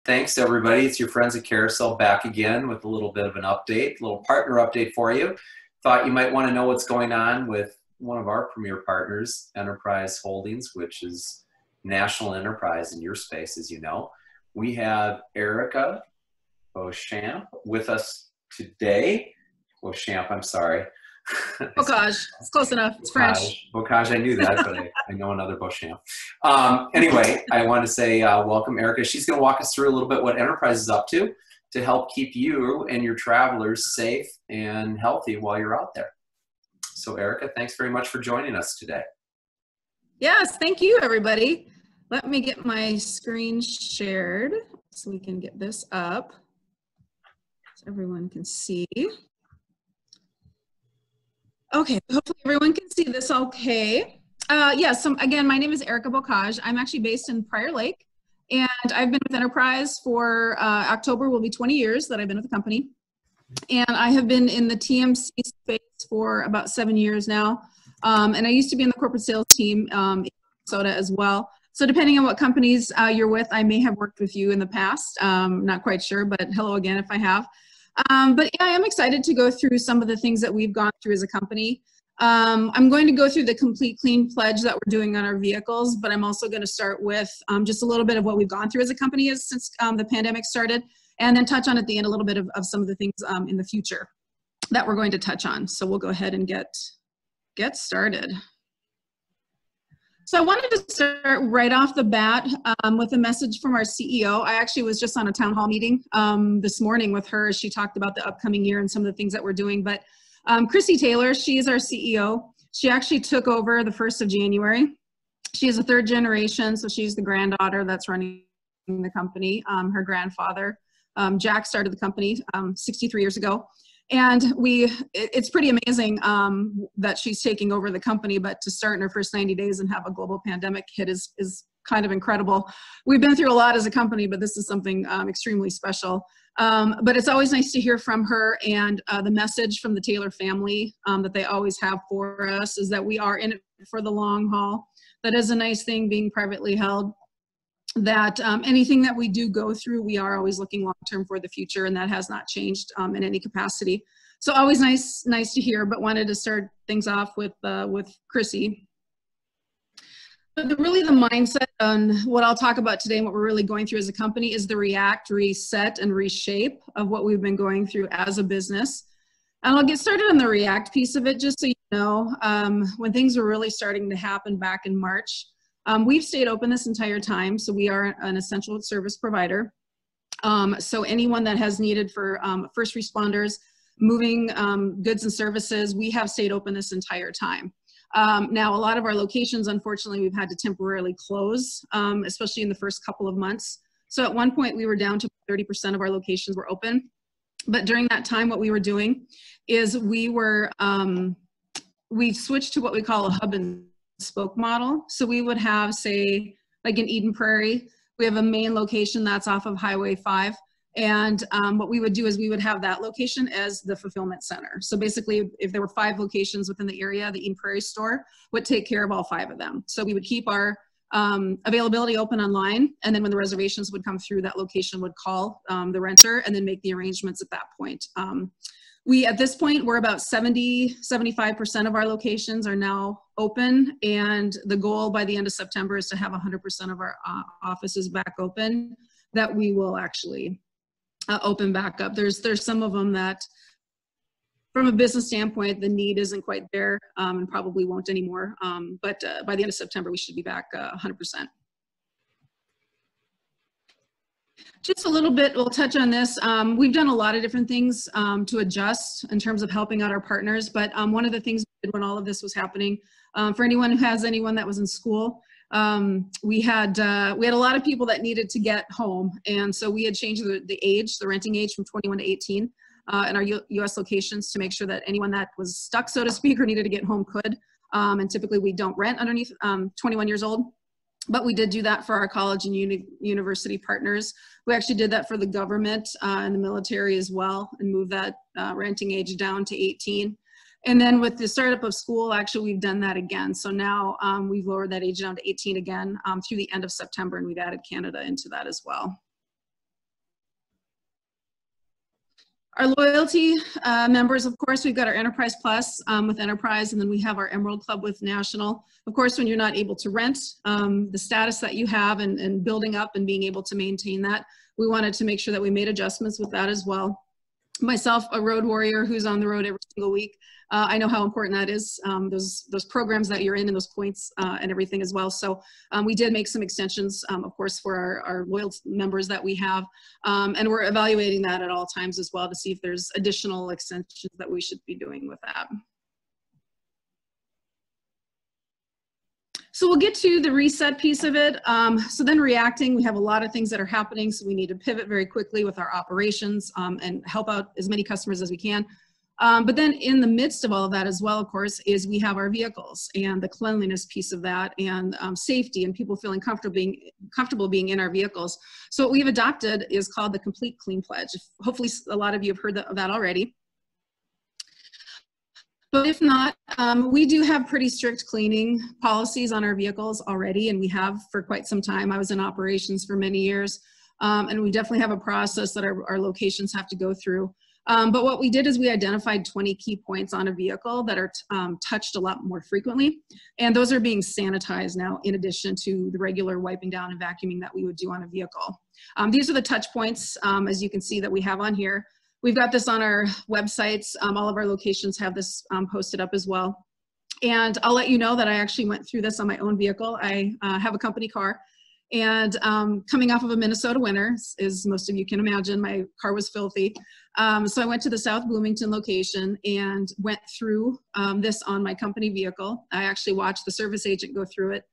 Thanks, everybody. It's your friends at Carousel back again with a little bit of an update, a little partner update for you. Thought you might want to know what's going on with one of our premier partners, Enterprise Holdings, which is national enterprise in your space, as you know. We have Erica Beauchamp with us today. Beauchamp, I'm sorry. Bocage. It's close enough. It's French. Bocage, I knew that, but I know another Beauchamp. Anyway, I want to say welcome, Erica. She's going to walk us through a little bit what Enterprise is up to help keep you and your travelers safe and healthy while you're out there. So, Erica, thanks very much for joining us today. Yes, thank you, everybody. Let me get my screen shared so we can get this up so everyone can see. Okay, hopefully everyone can see this okay. Again, my name is Erica Bocage. I'm actually based in Prior Lake, and I've been with Enterprise for October will be 20 years that I've been with the company. And I have been in the TMC space for about 7 years now. And I used to be in the corporate sales team in Minnesota as well. So depending on what companies you're with, I may have worked with you in the past. Not quite sure, but hello again if I have. But yeah, I am excited to go through some of the things that we've gone through as a company. I'm going to go through the Complete Clean pledge that we're doing on our vehicles, but I'm also going to start with just a little bit of what we've gone through as a company since the pandemic started, and then touch on at the end a little bit of some of the things in the future that we're going to touch on. So we'll go ahead and get started. So I wanted to start right off the bat with a message from our CEO. I actually was just on a town hall meeting this morning with her. She talked about the upcoming year and some of the things that we're doing. But Chrissy Taylor, she is our CEO. She actually took over the 1st of January. She is a 3rd generation, so she's the granddaughter that's running the company. Her grandfather, Jack, started the company 63 years ago. And it's pretty amazing that she's taking over the company, but to start in her first 90 days and have a global pandemic hit is kind of incredible. We've been through a lot as a company, but this is something extremely special. But it's always nice to hear from her, and the message from the Taylor family that they always have for us is that we are in it for the long haul. That is a nice thing, being privately held, that anything that we do go through, we are always looking long-term for the future, and that has not changed in any capacity. So always nice to hear, but wanted to start things off with Chrissy. But really the mindset on what I'll talk about today and what we're really going through as a company is the react, reset, and reshape of what we've been going through as a business. And I'll get started on the react piece of it, just so you know, when things were really starting to happen back in March. We've stayed open this entire time, so we are an essential service provider. So anyone that has needed for first responders, moving goods and services, we have stayed open this entire time. Now, a lot of our locations, unfortunately, we've had to temporarily close, especially in the first couple of months. So at one point, we were down to 30% of our locations were open. But during that time, what we were doing is we switched to what we call a hub and spoke model. So we would have, say, like in Eden Prairie, we have a main location that's off of Highway 5. And what we would do is we would have that location as the fulfillment center. So basically, if there were 5 locations within the area, the Eden Prairie store would take care of all 5 of them. So we would keep our availability open online. And then when the reservations would come through, that location would call the renter and then make the arrangements at that point. At this point, we're about 75% of our locations are now open, and the goal by the end of September is to have 100% of our offices back open, that we will actually open back up. There's some of them that, from a business standpoint, the need isn't quite there and probably won't anymore, but by the end of September, we should be back 100%. Just a little bit, we'll touch on this. We've done a lot of different things to adjust in terms of helping out our partners, but one of the things we did when all of this was happening, for anyone who has anyone that was in school, we had a lot of people that needed to get home, and so we had changed the renting age from 21 to 18 in our U.S. locations to make sure that anyone that was stuck, so to speak, or needed to get home could, and typically we don't rent underneath 21 years old. But we did do that for our college and university partners. We actually did that for the government and the military as well, and moved that renting age down to 18. And then with the startup of school, actually, we've done that again. So now we've lowered that age down to 18 again through the end of September, and we've added Canada into that as well. Our loyalty members, of course, we've got our Enterprise Plus with Enterprise, and then we have our Emerald Club with National. Of course, when you're not able to rent, the status that you have and building up and being able to maintain that, we wanted to make sure that we made adjustments with that as well. Myself, a road warrior who's on the road every single week, I know how important that is, those programs that you're in and those points and everything as well. So we did make some extensions, of course, for our loyal members that we have, and we're evaluating that at all times as well to see if there's additional extensions that we should be doing with that. So we'll get to the reset piece of it. So then reacting, we have a lot of things that are happening, so we need to pivot very quickly with our operations and help out as many customers as we can. But then in the midst of all of that as well, of course, is we have our vehicles and the cleanliness piece of that, and safety and people feeling comfortable being in our vehicles. So what we've adopted is called the Complete Clean Pledge. Hopefully a lot of you have heard of that already. But if not, we do have pretty strict cleaning policies on our vehicles already, and we have for quite some time. I was in operations for many years, and we definitely have a process that our locations have to go through. But what we did is we identified 20 key points on a vehicle that are touched a lot more frequently, and those are being sanitized now in addition to the regular wiping down and vacuuming that we would do on a vehicle. These are the touch points, as you can see, that we have on here. We've got this on our websites. All of our locations have this posted up as well. And I'll let you know that I actually went through this on my own vehicle. I have a company car, and coming off of a Minnesota winter, as most of you can imagine, my car was filthy. So I went to the South Bloomington location and went through this on my company vehicle. I actually watched the service agent go through it.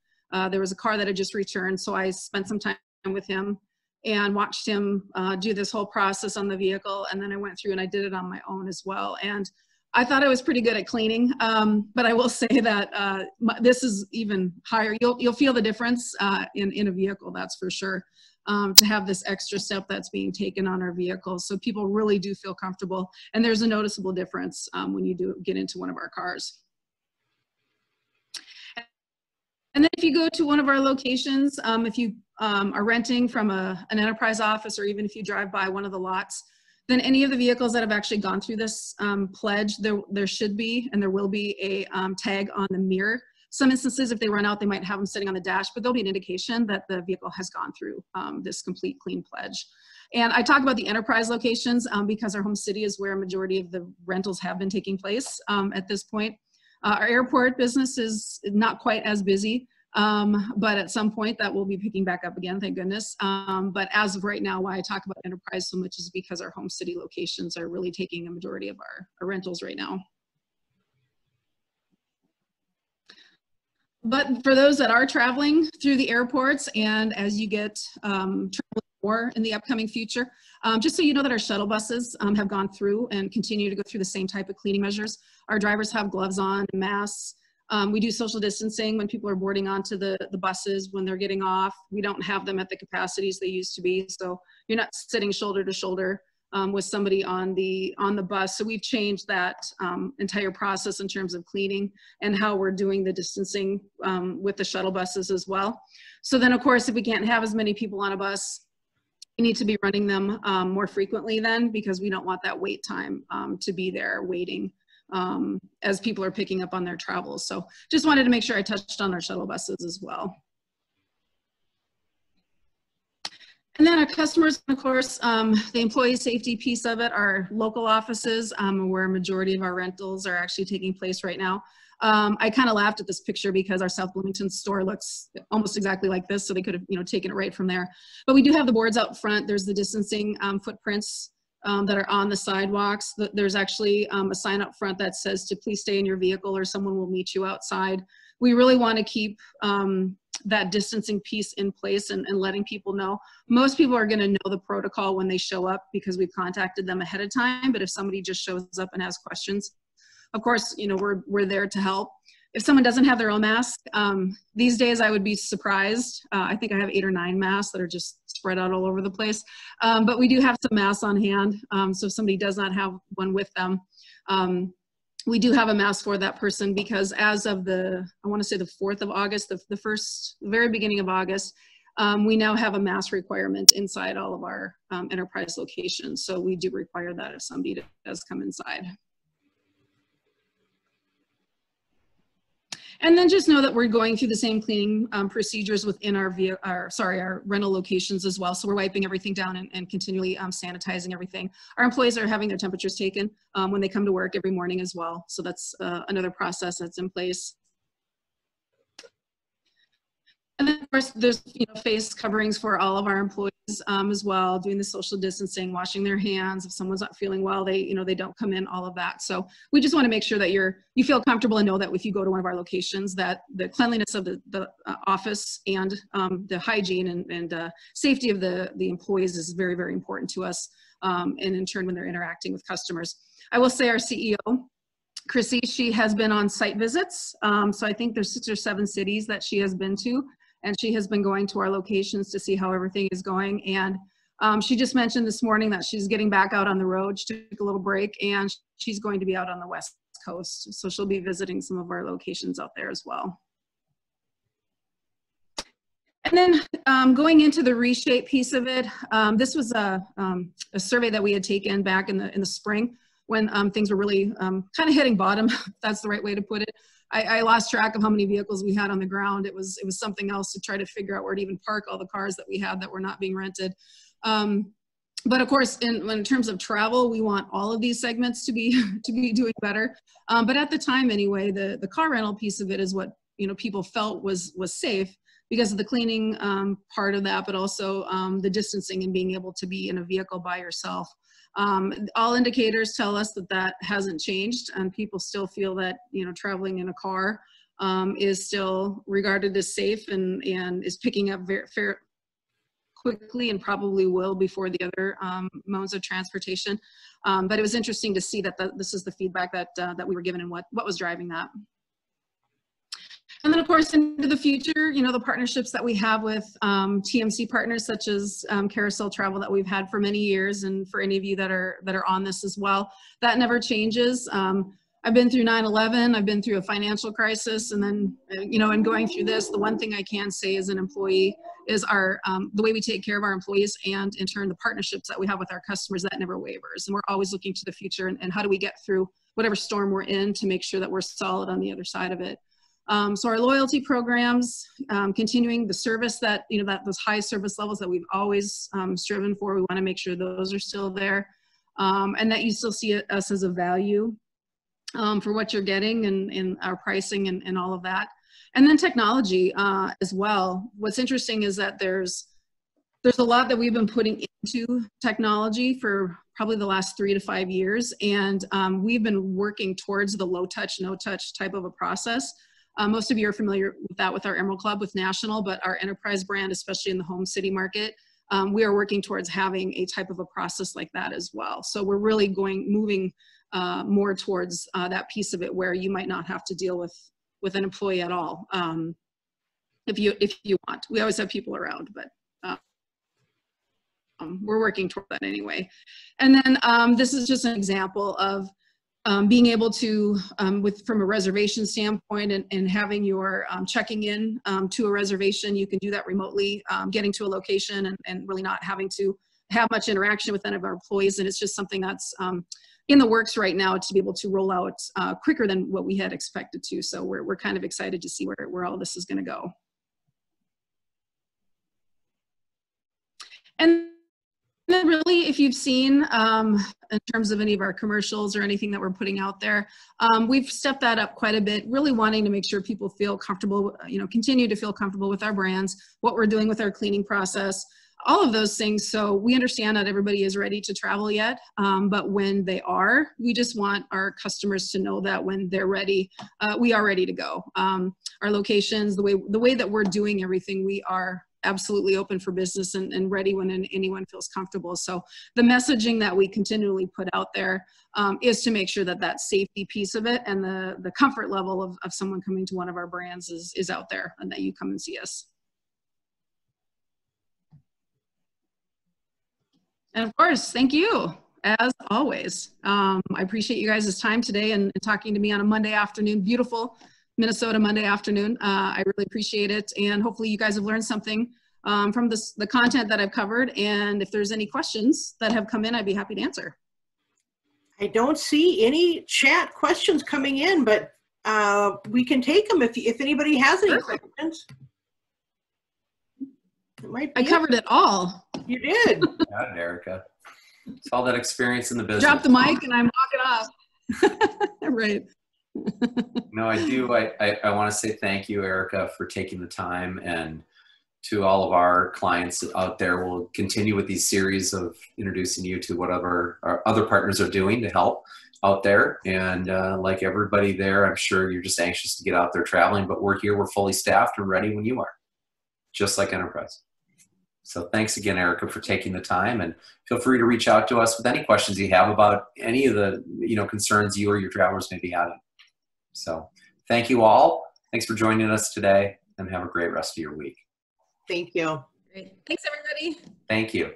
There was a car that had just returned, so I spent some time with him and watched him do this whole process on the vehicle. And then I went through and I did it on my own as well. And I thought I was pretty good at cleaning, but I will say that this is even higher. You'll feel the difference in a vehicle, that's for sure, to have this extra step that's being taken on our vehicles. So people really do feel comfortable, and there's a noticeable difference when you do get into one of our cars. And then if you go to one of our locations, if you are renting from an enterprise office, or even if you drive by one of the lots, then any of the vehicles that have actually gone through this pledge, there should be and there will be a tag on the mirror. Some instances, if they run out, they might have them sitting on the dash, but there'll be an indication that the vehicle has gone through this Complete Clean Pledge. And I talk about the enterprise locations because our home city is where a majority of the rentals have been taking place at this point. Our airport business is not quite as busy, but at some point that will be picking back up again, thank goodness. But as of right now, why I talk about enterprise so much is because our home city locations are really taking a majority of our rentals right now. But for those that are traveling through the airports, and as you get traveling more in the upcoming future, just so you know that our shuttle buses have gone through and continue to go through the same type of cleaning measures. Our drivers have gloves on, masks. We do social distancing when people are boarding onto the buses, when they're getting off. We don't have them at the capacities they used to be, so you're not sitting shoulder to shoulder with somebody on the bus. So we've changed that entire process in terms of cleaning and how we're doing the distancing with the shuttle buses as well. So then, of course, if we can't have as many people on a bus, we need to be running them more frequently then, because we don't want that wait time to be there waiting as people are picking up on their travels. So just wanted to make sure I touched on our shuttle buses as well. And then our customers, of course, the employee safety piece of it, our local offices, where a majority of our rentals are actually taking place right now. I kind of laughed at this picture because our South Bloomington store looks almost exactly like this, so they could have, taken it right from there. But we do have the boards out front. There's the distancing footprints that are on the sidewalks. There's actually a sign up front that says to please stay in your vehicle or someone will meet you outside. We really want to keep that distancing piece in place and letting people know. Most people are going to know the protocol when they show up because we've contacted them ahead of time. But if somebody just shows up and has questions, of course, we're there to help. If someone doesn't have their own mask, these days I would be surprised. I think I have 8 or 9 masks that are just spread out all over the place. But we do have some masks on hand. So if somebody does not have one with them, we do have a mask for that person, because as of I want to say the 4th of August, the very beginning of August, we now have a mask requirement inside all of our enterprise locations. So we do require that if somebody does come inside. And then just know that we're going through the same cleaning procedures within our rental locations as well. So we're wiping everything down and continually sanitizing everything. Our employees are having their temperatures taken when they come to work every morning as well. So that's another process that's in place. And then of course there's face coverings for all of our employees as well, doing the social distancing, washing their hands. If someone's not feeling well, they don't come in, all of that. So we just want to make sure that you feel comfortable and know that if you go to one of our locations, that the cleanliness of the office and the hygiene and safety of the employees is very, very important to us. And in turn, when they're interacting with customers. I will say our CEO, Chrissy, she has been on site visits. So I think there's 6 or 7 cities that she has been to. And she has been going to our locations to see how everything is going. And she just mentioned this morning that she's getting back out on the road. She took a little break and she's going to be out on the West Coast. So she'll be visiting some of our locations out there as well. And then going into the reshape piece of it, this was a survey that we had taken back in the spring when things were really kind of hitting bottom, if that's the right way to put it. I lost track of how many vehicles we had on the ground. It was something else to try to figure out where to even park all the cars that we had that were not being rented. But of course, in terms of travel, we want all of these segments to be doing better. But at the time anyway, the car rental piece of it is what people felt was safe because of the cleaning part of that, but also the distancing and being able to be in a vehicle by yourself. All indicators tell us that hasn't changed, and people still feel that traveling in a car is still regarded as safe and is picking up very quickly and probably will before the other modes of transportation. But it was interesting to see that this is the feedback that we were given and what was driving that. And then of course into the future, the partnerships that we have with TMC partners such as Carousel Travel that we've had for many years, and for any of you that are on this as well, that never changes. I've been through 9/11, I've been through a financial crisis, and then and going through this, the one thing I can say as an employee is the way we take care of our employees, and in turn the partnerships that we have with our customers, that never wavers. And we're always looking to the future and how do we get through whatever storm we're in to make sure that we're solid on the other side of it. So our loyalty programs, continuing the service that those high service levels that we've always striven for, we want to make sure those are still there, and that you still see us as a value for what you're getting and our pricing and all of that. And then technology as well. What's interesting is that there's a lot that we've been putting into technology for probably the last 3 to 5 years, and we've been working towards the low touch, no touch type of a process. Most of you are familiar with that with our Emerald Club with National, but our enterprise brand, especially in the home city market, we are working towards having a type of a process like that as well. So we're really moving more towards that piece of it where you might not have to deal with an employee at all if you want. We always have people around, but we're working toward that anyway. And then this is just an example of being able to, from a reservation standpoint and having your checking in to a reservation, you can do that remotely, getting to a location and really not having to have much interaction with any of our employees. And it's just something that's in the works right now to be able to roll out quicker than what we had expected to. So we're kind of excited to see where all this is going to go. And then really, if you've seen in terms of any of our commercials or anything that we're putting out there, we've stepped that up quite a bit, really wanting to make sure people feel comfortable, continue to feel comfortable with our brands, what we're doing with our cleaning process, all of those things. So we understand not everybody is ready to travel yet, but when they are, we just want our customers to know that when they're ready, we are ready to go. Our locations, the way that we're doing everything, we are absolutely open for business and ready when anyone feels comfortable. So the messaging that we continually put out there is to make sure that safety piece of it and the comfort level of someone coming to one of our brands is out there, and that you come and see us. And of course, thank you, as always. I appreciate you guys' time today and talking to me on a Monday afternoon, beautiful Minnesota Monday afternoon. I really appreciate it, and hopefully you guys have learned something from the content that I've covered. And if there's any questions that have come in, I'd be happy to answer. I don't see any chat questions coming in, but we can take them if anybody has any questions. It might be I covered it all. You did. Got it, Erica. It's all that experience in the business. Drop the mic and I'm walking off. Right. No, I do. I want to say thank you, Erica, for taking the time, and to all of our clients out there. We'll continue with these series of introducing you to whatever our other partners are doing to help out there. And like everybody there, I'm sure you're just anxious to get out there traveling, but we're here, we're fully staffed and ready when you are, just like Enterprise. So thanks again, Erica, for taking the time, and feel free to reach out to us with any questions you have about any of the concerns you or your travelers may be having. So thank you all. Thanks for joining us today, and have a great rest of your week. Thank you. Great. Thanks, everybody. Thank you.